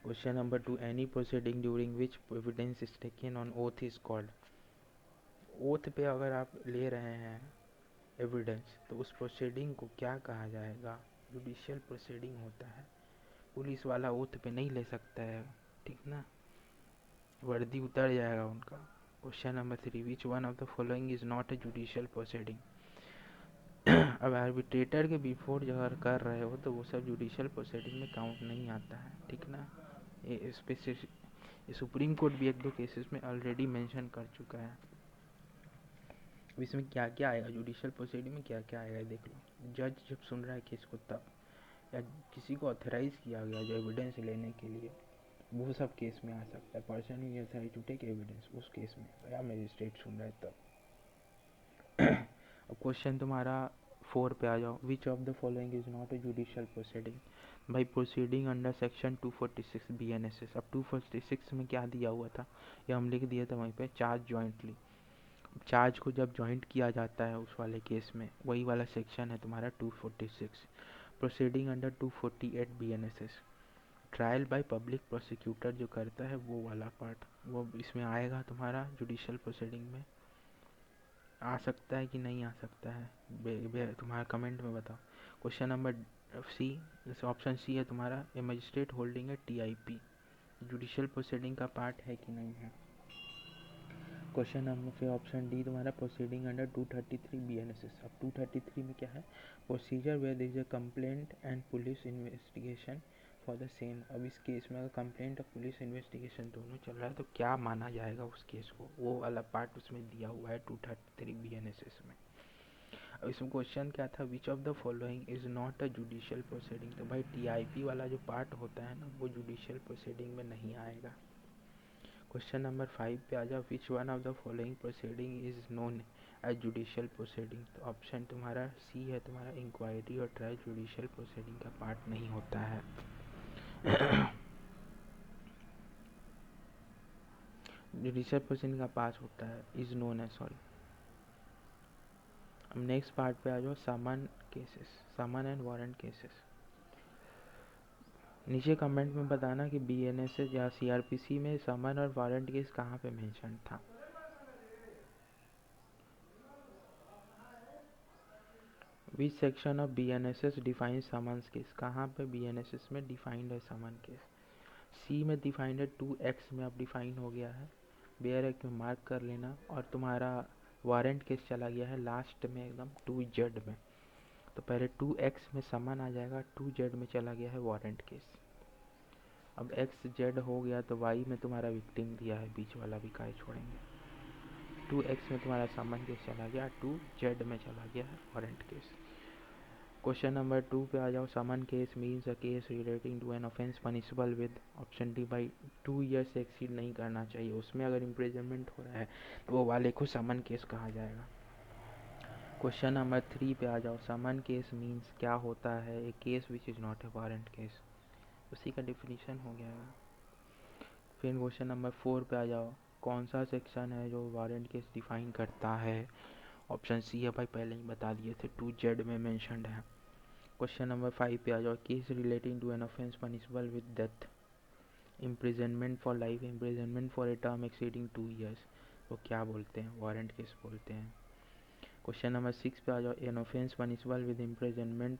Question number 2, any proceeding during which evidence is taken on oath is called. Oath पे अगर आप ले रहे हैं एविडेंस तो उस प्रोसीडिंग को क्या कहा जाएगा? जुडिशियल प्रोसीडिंग होता है। पुलिस वाला ओथ पे नहीं ले सकता है, ठीक ना, वर्दी उतर जाएगा उनका। Question number 3, which one of the following is not a judicial proceeding. अब आर्बिट्रेटर के बिफोर जो अगर कर रहे हो तो वो सब जुडिशियल प्रोसीडिंग में काउंट नहीं आता है, ठीक ना। ये स्पेसिफिक सुप्रीम कोर्ट भी 1-2 केसेस में ऑलरेडी मेंशन कर चुका है। इसमें क्या क्या आएगा जुडिशियल प्रोसीडिंग में, क्या क्या आएगा देख लो। जज जब सुन रहा है केस को तब, या किसी को ऑथराइज किया गया जो एविडेंस लेने के लिए, वो सब केस में आ सकता है। Person you authorise to take evidence, उस केस में, या मजिस्ट्रेट सुन रहा है तब। अब क्वेश्चन तुम्हारा 4 पे आ जाओ। Which of the following is not a judicial proceeding. भाई प्रोसीडिंग अंडर सेक्शन 246 BNSS। अब 246 में क्या दिया हुआ था, ये हम लिख दिए थे वहीं पे, चार्ज जॉइंटली। चार्ज को जब जॉइंट किया जाता है उस वाले केस में, वही वाला सेक्शन है तुम्हारा 246। Proceeding under 248 BNSS, trial by public prosecutor जो करता है वो वाला पार्ट, वो इसमें आएगा तुम्हारा जुडिशियल प्रोसीडिंग में। आ सकता है कि नहीं आ सकता है, तुम्हारा कमेंट में बताओ। Question number C, option C है तुम्हारा, ए मजिस्ट्रेट होल्डिंग है टीआईपी जुडिशियल प्रोसीडिंग का पार्ट है कि नहीं है। क्वेश्चन नंबर फिर ऑप्शन डी तुम्हारा, प्रोसीडिंग अंडर 233 बीएनएसएस। अब 233 में क्या है, procedure where there is a complaint and police investigation for the same. अब इस केस में अगर कंप्लेंट और पुलिस इन्वेस्टिगेशन दोनों चल रहा है तो क्या माना जाएगा उस केस को, वो वाला पार्ट उसमें दिया हुआ है 233 बीएनएसएस में। अब इसमें क्वेश्चन क्या था, विच of the following is not a judicial proceeding. तो भाई टीआईपी वाला जो पार्ट होता है ना वो जुडिशियल प्रोसीडिंग में नहीं आएगा। क्वेश्चन नंबर 5 पे आ जाओ, which one of the following proceeding is known as judicial proceeding. तो ऑप्शन तुम्हारा सी है तुम्हारा, इंक्वायरी और ट्रायल जुडिशियल प्रोसीडिंग का पार्ट नहीं होता है। जुडिशियल प्रोसीडिंग का पार्ट होता है, इज नोन है, सॉरी। अब नेक्स्ट पार्ट पे आ जाओ, summon cases, summon and warrant cases. नीचे कमेंट में बताना कि बीएनएसएस या सीआरपीसी में समन और वारंट केस कहाँ पे मेंशन था। विच section of BNSS defines summons case, कहाँ पे बीएनएसएस में डिफाइंड है समन केस। सी में डिफाइंड है, 2x में अब डिफाइन हो गया है, बेयर एक्ट में मार्क कर लेना। और तुम्हारा वारंट केस चला गया है लास्ट में एकदम 2z में। तो पहले 2x में समन आ जाएगा, 2z में चला गया है वारंट केस। अब xz हो गया तो y में तुम्हारा विक्टिम दिया है, बीच वाला भी काय छोड़ेंगे। 2x में तुम्हारा समन केस चला गया, 2z में चला गया है वारंट केस। क्वेश्चन नंबर 2 पे आ जाओ, summon case means a case relating to an offence punishable with, option D by 2 year से एक्सीड नहीं करना चाहिए, उसमें अगर इम्प्रिजनमेंट हो रहा है तो वो वाले को समन केस कहा जाएगा। क्वेश्चन नंबर 3 पे आ जाओ, समन केस मीन्स क्या होता है, a case which is not a warrant case, उसी का डिफिनीशन हो गया है। फिर क्वेश्चन नंबर 4 पे आ जाओ, कौन सा सेक्शन है जो वारंट केस डिफाइन करता है। ऑप्शन सी है भाई, पहले ही बता दिए थे, 2z में मेंशनड है। क्वेश्चन नंबर 5 पे आ जाओ, case relating to an offence punishable with death, imprisonment for life, imprisonment for a term exceeding 2 years, तो क्या बोलते हैं, वारंट केस बोलते हैं। क्वेश्चन नंबर 6 पे आ जाओ, N offence punishable with imprisonment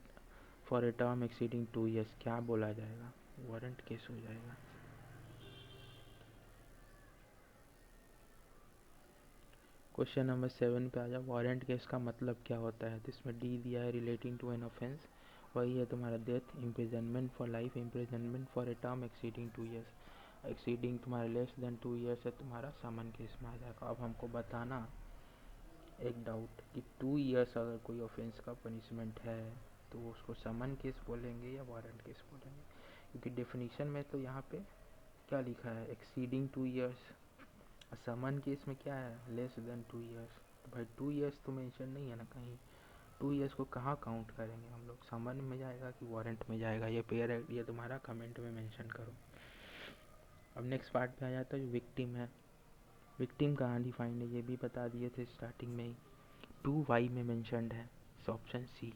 for a term exceeding 2 years, क्या बोला जाएगा, वारंट केस हो जाएगा। क्वेश्चन नंबर 7 पे आ जाओ, वारंट केस का मतलब क्या होता है। तो इसमें डी दिया है, रिलेटिंग टू एन ऑफेंस, वही है तुम्हारा death, imprisonment for life, imprisonment for a term exceeding 2 years, exceeding तुम्हारा लेस देन 2 ईयर्स है तुम्हारा समन केस में आ जाएगा। अब हमको बताना एक डाउट कि 2 ईयर्स अगर कोई ऑफेंस का पनिशमेंट है तो उसको समन केस बोलेंगे या वारंट केस बोलेंगे, क्योंकि डेफिनेशन में तो यहाँ पे क्या लिखा है, एक्सीडिंग 2 ईयर्स, समन केस में क्या है, लेस देन 2 ईयर्स। तो भाई 2 ईयर्स तो मेंशन नहीं है ना कहीं, 2 ईयर्स को कहाँ काउंट करेंगे हम लोग, समन में जाएगा कि वारंट में जाएगा, ये पेयर है, ये तुम्हारा कमेंट में मेंशन करो। अब नेक्स्ट पार्ट पे आ जाता है, जो विक्टिम है, विक्टिम कहाँ डिफाइंड है ये भी बता दिए थे स्टार्टिंग में ही, 2y में मेंशनड है, option C.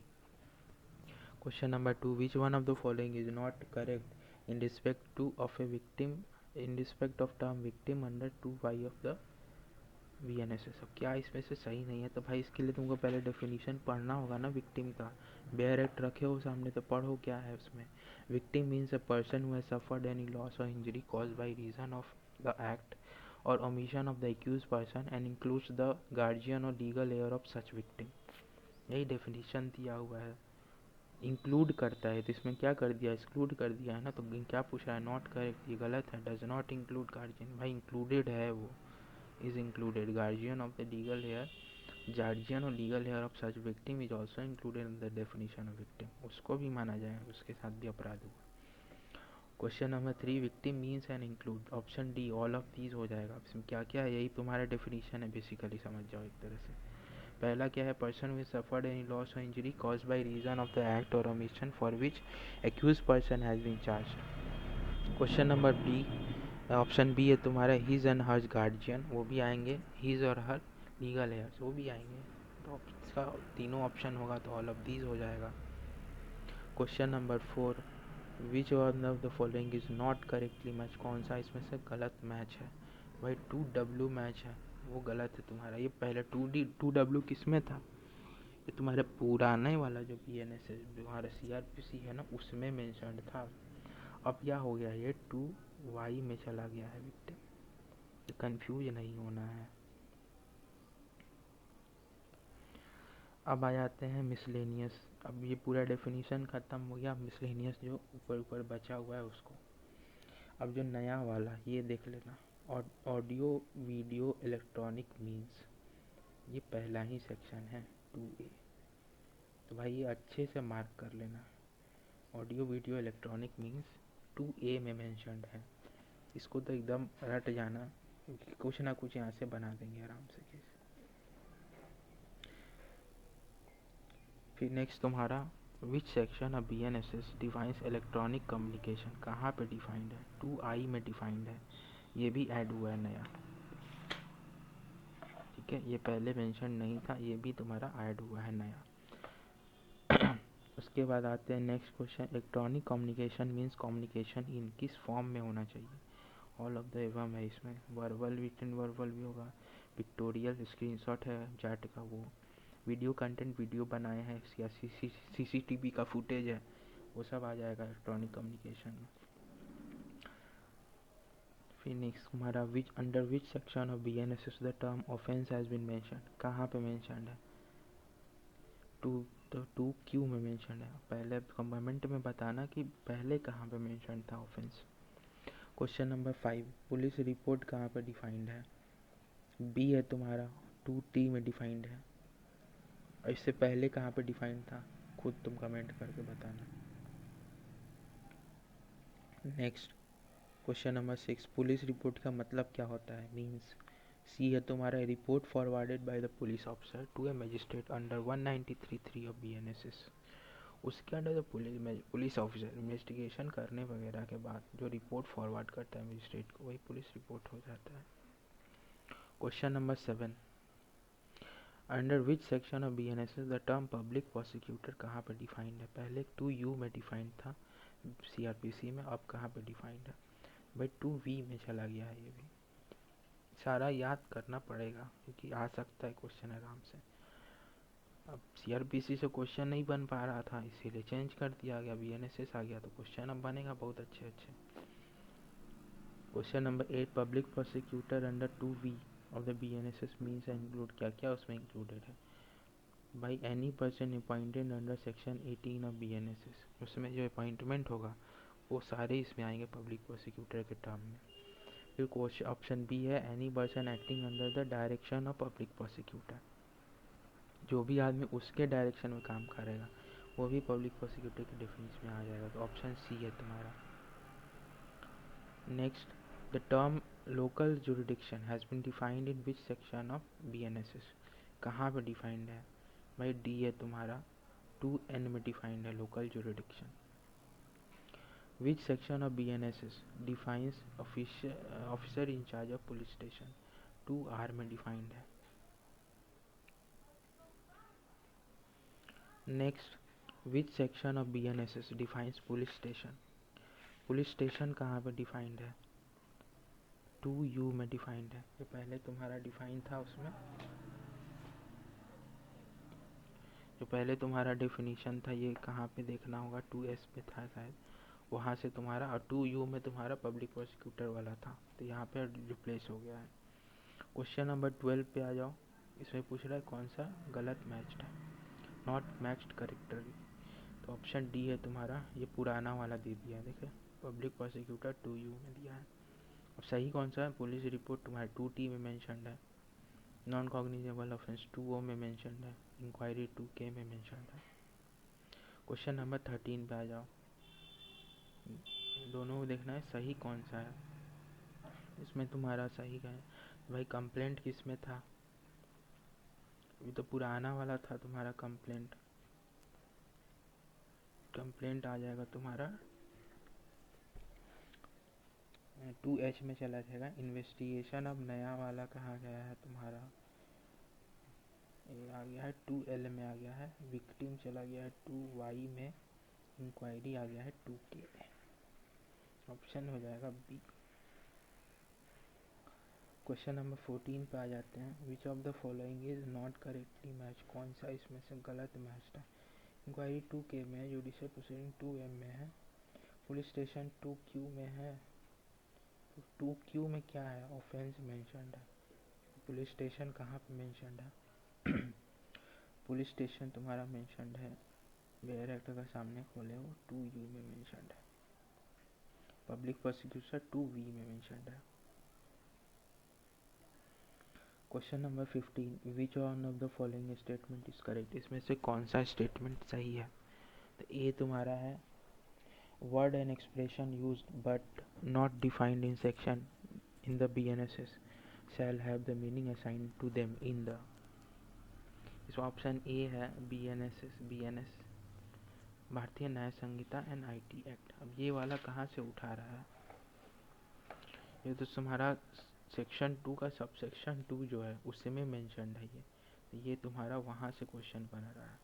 Question number 2, which one of the following is not correct in respect to of a victim, in respect of term victim under 2y of the VNSS. अब क्या इसमें से सही नहीं है, तो भाई इसके लिए तुमको पहले डेफिनेशन पढ़ना होगा ना विक्टिम का, बेयर एक्ट रखे हो सामने तो पढ़ो क्या है उसमें। Victim means a person who has suffered any loss or injury cause by reason of the act or omission of the accused person and includes the guardian or legal heir of such victim। यही definition दिया हुआ है, include करता है, तो इसमें क्या कर दिया, एक्सक्लूड कर दिया है ना। तो क्या पूछ रहा है, नॉट करेक्ट, ये गलत है, डज नॉट इंक्लूड गार्जियन, भाई इंक्लूडेड है वो, is included, guardian of the legal heir, guardian or legal heir of such victim is also included in the definition of victim, उसको भी माना जाए, उसके साथ भी अपराध हुआ। Question number 3, victim means and include, option D all of these हो जाएगा। इसमें क्या क्या है, यही तुम्हारा डेफिनेशन है बेसिकली, समझ जाओ एक तरह से। पहला क्या है, person which suffered any loss or injury cause by reason of the act or omission for which accuse person has been charge. Question number B, option B है तुम्हारा, हिज एंड हर्ज गार्जियन, वो भी आएंगे, हिज और हर legal hairs वो भी आएंगे, तो इसका तीनों ऑप्शन होगा तो ऑल ऑफ दीज हो जाएगा। Question number 4, which one of the following is not correctly match, कौन सा इसमें से गलत मैच है, भाई 2W मैच है, वो गलत है तुम्हारा। ये पहले 2W किस में था? ये तुम्हारे पुराने वाला जो BNSS तुम्हारा CRPC है ना, उसमें मेंशन था। अब क्या हो गया, ये 2Y में चला गया है विक्टिम। कंफ्यूज नहीं होना है। अब आ जाते हैं मिसलेनियस। अब ये पूरा डेफिनेशन खत्म हो गया। मिसलेनियस जो ऊपर ऊपर बचा हुआ है उसको। अब जो नया वाला ये देख लेना, ऑडियो वीडियो इलेक्ट्रॉनिक मीन्स, ये पहला ही सेक्शन है 2A। तो भाई ये अच्छे से मार्क कर लेना। Audio video electronic means 2A में मेंशन्ड है। इसको तो एकदम रट जाना, कुछ ना कुछ यहाँ से बना देंगे आराम से केस। फिर नेक्स्ट तुम्हारा विच section of BNSS defines electronic communication, कहाँ पे डिफाइंड है? 2I में डिफाइंड है। ये भी ऐड हुआ है नया, ठीक है। ये पहले मेंशन नहीं था, ये भी तुम्हारा ऐड हुआ है नया। उसके बाद आते हैं next question, electronic communication means communication in किस फॉर्म में होना चाहिए? ऑल ऑफ द एवम है इसमें। वर्बल, रिटन वर्बल भी होगा, पिक्टोरियल स्क्रीनशॉट है चैट का, वो वीडियो कंटेंट वीडियो बनाए हैं या CCTV का फुटेज है, वो सब आ जाएगा इलेक्ट्रॉनिक कम्युनिकेशन में। फिर नेक्स्ट हमारा which under which section of BNSS the term offence has been mention, कहाँ पे मेंशन है? 2Q में मेंशन है। पहले कमेंट में बताना कि पहले कहाँ पे मेंशन था offence. Question number 5, police report कहाँ पे डिफाइंड है? B है तुम्हारा, 2T में डिफाइंड है। और इससे पहले कहाँ पे डिफाइंड था, खुद तुम कमेंट करके बताना। Next question number 6, police report का मतलब क्या होता है? मीन्स C है तुम्हारा, report forwarded by the police officer to a magistrate under 193(3) of BNSS। उसके अंडर जो पुलिस ऑफिसर इन्वेस्टिगेशन करने वगैरह के बाद जो रिपोर्ट फॉरवर्ड करता है मजिस्ट्रेट को, वही पुलिस रिपोर्ट हो जाता है। Question number 7, under which section of BNSS the term public prosecutor कहाँ पे डिफाइंड है? पहले 2U में डिफाइंड था CRPC में, अब कहाँ पे डिफाइंड है? भाई 2V में चला गया है। ये भी सारा याद करना पड़ेगा क्योंकि आ सकता है क्वेश्चन आराम से। अब CRPC से क्वेश्चन नहीं बन पा रहा था, इसीलिए चेंज कर दिया गया, BNSS आ गया, तो क्वेश्चन अब बनेगा बहुत अच्छे अच्छे। Question number 8, public prosecutor under 2V of the BNSS means include, क्या क्या उसमें इंक्लूडेड है? भाई any person appointed under section 18 of BNSS, उसमें जो अपॉइंटमेंट होगा वो सारे इसमें आएंगे पब्लिक प्रोसिक्यूटर के टर्म में। फिर क्वेश्चन ऑप्शन बी है, any person acting under the direction of public prosecutor, जो भी आदमी उसके डायरेक्शन में काम करेगा वो भी पब्लिक प्रोसिक्यूटर के डिफरेंस में आ जाएगा। तो ऑप्शन सी है तुम्हारा। Next, the term local jurisdiction has been defined in which section of BNSS, कहाँ पे डिफाइंड है? भाई डी है तुम्हारा, 2N में डिफाइंड है local jurisdiction. Which section of BNSS defines officer in charge of police station, 2R में defined है। Next, which section of BNSS defines police station, police station कहाँ पे डिफाइंड है? 2U में डिफाइंड है। जो पहले तुम्हारा डिफाइन था उसमें, जो पहले तुम्हारा डेफिनेशन था ये कहाँ पे देखना होगा, 2S पे था शायद, वहाँ से तुम्हारा, और 2U में तुम्हारा पब्लिक प्रोसिक्यूटर वाला था, तो यहाँ पे रिप्लेस हो गया है। क्वेश्चन नंबर 12 पे आ जाओ। इसमें पूछ रहा है कौन सा गलत मैच्ड है, नॉट मैच्ड करेक्टली। तो ऑप्शन डी है तुम्हारा, ये पुराना वाला दे दिया है, देखे पब्लिक प्रोसिक्यूटर 2U में दिया है। अब सही कौन सा है? पुलिस रिपोर्ट तुम्हारे 2T में मेंशन्ड है, नॉन कॉग्निजेबल ऑफेंस 2O में मेंशन्ड है, इंक्वायरी 2K में मेंशन्ड है। क्वेश्चन नंबर 13 पे आ जाओ। दोनों को देखना है सही कौन सा है। इसमें तुम्हारा सही का है भाई, कंप्लेंट किस में था? ये तो पुराना वाला था तुम्हारा कंप्लेंट। कंप्लेंट आ जाएगा तुम्हारा 2H में चला जाएगा। इन्वेस्टिगेशन अब नया वाला कहाँ गया है तुम्हारा, ये आ गया है 2L में आ गया है। विक्टिम चला गया है 2Y में, इंक्वायरी आ गया है 2K में। ऑप्शन हो जाएगा बी। क्वेश्चन नंबर 14 पे आ जाते हैं। Which of the following is not correctly match, कौन सा इसमें से गलत मैच है। इंक्वायरी 2K में है, जुडिशियल प्रोसीडिंग 2M में है, पुलिस स्टेशन 2Q में है। तो 2Q में क्या है, ऑफेंस मेंशन्ड है। पुलिस स्टेशन कहाँ पे मेंशन्ड है पुलिस स्टेशन तुम्हारा मेंशन्ड है, बेयर एक्ट का सामने खोले वो 2U में मेंशन्ड है। पब्लिक प्रोसिक्यूटर 2V में मेंशन्ड है। Question number 15, which one of the following statement is correct, इसमें से कौन सा स्टेटमेंट सही है। तो ए तुम्हारा है, word and expression used but not defined in section in the BNSS shall have the meaning assigned to them in the, इस ऑप्शन ए है BNS भारतीय न्याय संहिता एंड IT एक्ट। अब ये वाला कहाँ से उठा रहा है, ये तो तुम्हारा सेक्शन 2 का सब सेक्शन 2 जो है उसमें मेंशन्ड है ये तुम्हारा वहाँ से क्वेश्चन बना रहा है।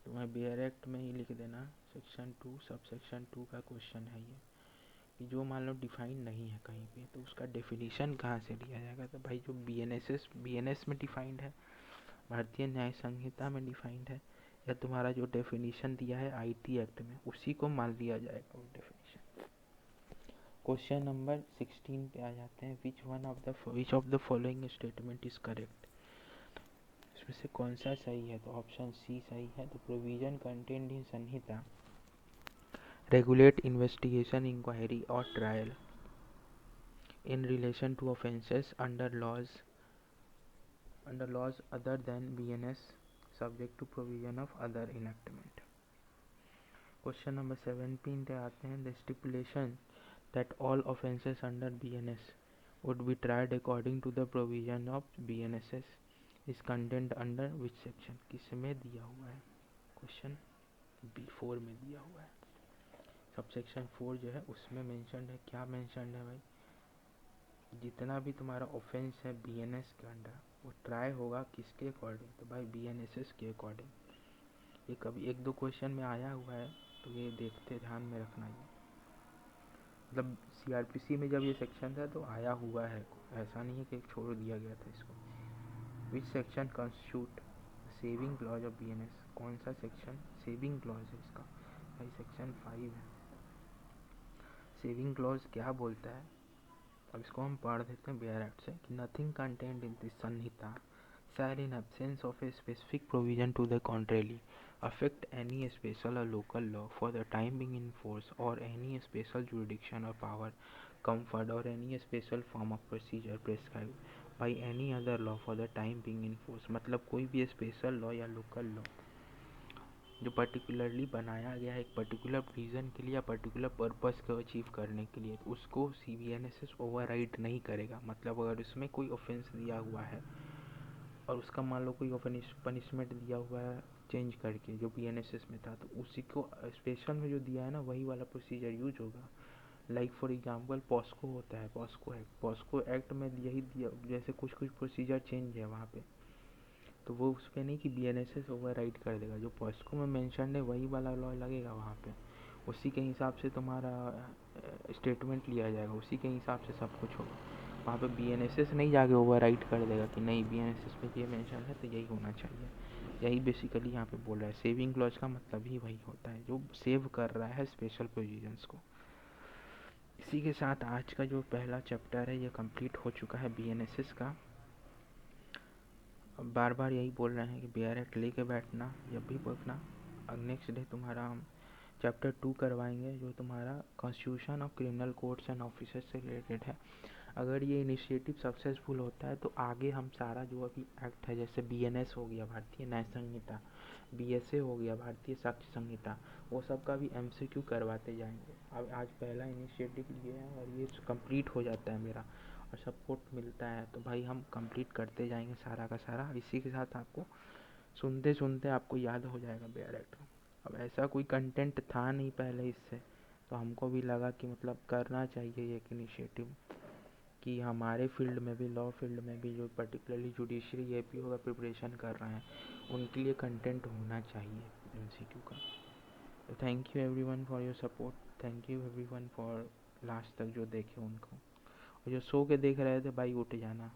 तुम्हें बेयर एक्ट में ही लिख देना सेक्शन 2 सब सेक्शन 2 का क्वेश्चन है ये, कि जो मान लो डिफाइन नहीं है कहीं पे तो उसका डेफिनेशन कहाँ से लिया जाएगा। तो भाई जो BNS में डिफाइंड है, भारतीय न्याय संहिता में डिफाइंड है, या तुम्हारा जो डेफिनेशन दिया है IT एक्ट में उसी को मान लिया जाएगा वो डेफिनेशन। क्वेश्चन नंबर 16 पे आ जाते हैं। Which of the following statement is correct, इसमें से कौन सा सही है। तो ऑप्शन सी सही है। तो प्रोविजन कंटेंट इन संहिता रेगुलेट इन्वेस्टिगेशन, इंक्वायरी और trial in relation to offences under laws other than BNS subject to provision of other enactment. Question number 17 पे आते हैं। The stipulation that all offences under BNS would be tried according to the provision of BNSS is contained under which section, किसमें दिया हुआ है। Question B4 में दिया हुआ है, सबसेक्शन 4 जो है उसमें मेंशन्ड है। क्या मेंशन्ड है भाई, जितना भी तुम्हारा ऑफेंस है BNS के अंडर वो ट्राई होगा किसके अकॉर्डिंग, तो भाई BNSS के अकॉर्डिंग। ये कभी 1-2 क्वेश्चन में आया हुआ है तो ये देखते ध्यान में रखना। ये मतलब CRPC में जब ये सेक्शन था तो आया हुआ है, ऐसा नहीं है कि छोड़ दिया गया था इसको। Which section constitute saving clause of BNS, कौन सा सेक्शन सेविंग क्लॉज है इसका, भाई सेक्शन 5 है। सेविंग क्लॉज क्या बोलता है, अब इसको हम पढ़ देते हैं बेयर एक्ट से, कि nothing content in this Samhita shall in absence of a specific provision to the contrary affect any special or local law for the time being in force, or any special jurisdiction or power conferred, or any special form of procedure prescribed by any other law for the time being in force। मतलब कोई भी special law या local law जो particularly बनाया गया है एक particular reason के लिए या पर्टिकुलर पर्पस को अचीव करने के लिए, तो उसको BNSS ओवरराइड नहीं करेगा। मतलब अगर उसमें कोई ऑफेंस दिया हुआ है और उसका मान लो कोई पनिशमेंट दिया हुआ है चेंज करके जो BNSS में था, तो उसी को स्पेशल में जो दिया है ना वही वाला प्रोसीजर यूज होगा। लाइक फॉर एग्जांपल पॉस्को होता है, पॉस्को एक्ट में यही दिया, जैसे कुछ प्रोसीजर चेंज है वहाँ पे, तो वो उस पर नहीं कि BNSS ओवरराइड कर देगा। जो पॉस्को में मेंशन है वही वाला लॉ लगेगा वहाँ पे, उसी के हिसाब से तुम्हारा स्टेटमेंट लिया जाएगा, उसी के हिसाब से सब कुछ होगा। वहाँ पे BNSS नहीं जाके ओवरराइड कर देगा कि नहीं BNSS में ये मेंशन है तो यही होना चाहिए। यही बेसिकली यहाँ पे बोल रहा है। सेविंग क्लॉज का मतलब ही वही होता है जो सेव कर रहा है स्पेशल प्रोविजंस को। इसी के साथ आज का जो पहला चैप्टर है ये कंप्लीट हो चुका है BNSS का। अब बार बार यही बोल रहे हैं कि बेयर एक्ट लेके बैठना जब भी पढ़ना। अब नेक्स्ट डे तुम्हारा हम चैप्टर 2 करवाएंगे जो तुम्हारा constitution of criminal courts and officers से रिलेटेड है। अगर ये इनिशिएटिव सक्सेसफुल होता है तो आगे हम सारा जो अभी एक्ट है, जैसे BNS हो गया भारतीय न्याय संहिता, BSA हो गया भारतीय साक्ष्य संहिता, वो सब का भी MCQ करवाते जाएंगे। अब आज पहला इनिशिएटिव लिए हैं और ये कंप्लीट हो जाता है मेरा और सपोर्ट मिलता है तो भाई हम कंप्लीट करते जाएंगे सारा का सारा। इसी के साथ आपको सुनते सुनते आपको याद हो जाएगा बेयर एक्ट। अब ऐसा कोई कंटेंट था नहीं पहले इससे, तो हमको भी लगा कि मतलब करना चाहिए एक इनिशिएटिव कि हमारे फील्ड में भी, लॉ फील्ड में भी, जो पर्टिकुलरली जुडिशरी APO का प्रिपरेशन कर रहे हैं उनके लिए कंटेंट होना चाहिए MCQ का। तो thank you everyone for your support, thank you everyone for last तक जो देखे उनको। और जो सो के देख रहे थे भाई उठ जाना।